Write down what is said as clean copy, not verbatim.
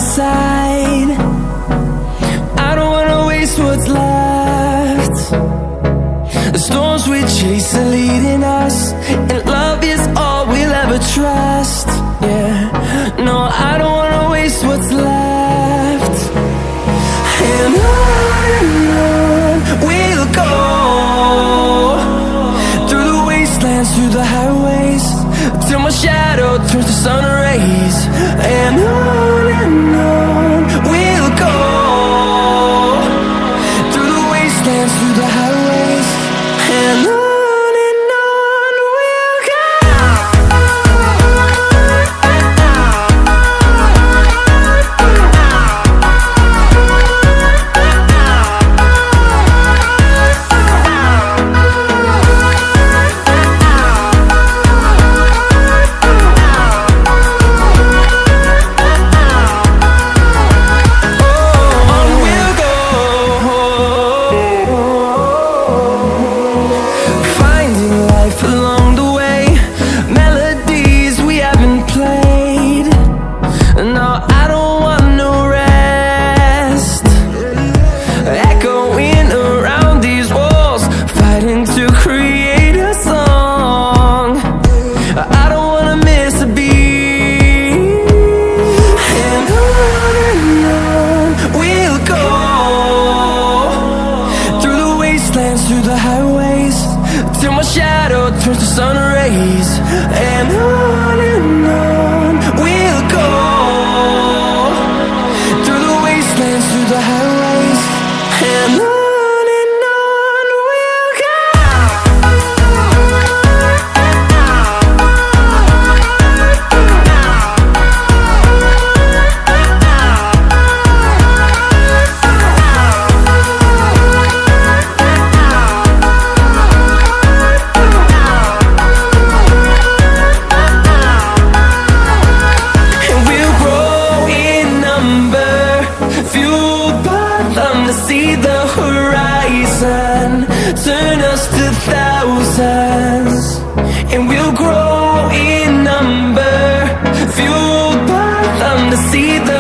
side. I don't wanna waste what's left. The storms we chase are leading us, and love is all we'll ever trust. Yeah, no, I don't wanna waste what's left. And on we'll go, through the wastelands, through the highways, till my shadow turns to sun rays. And on we'll go, through the wastelands, through the highways, and on we'll go. Through the highways, till my shadow turns to sun rays. And on we'll go, through the wastelands, through the highways, and on we'll go. See the horizon, turn us to thousands, and we'll grow in number, fueled by them to see the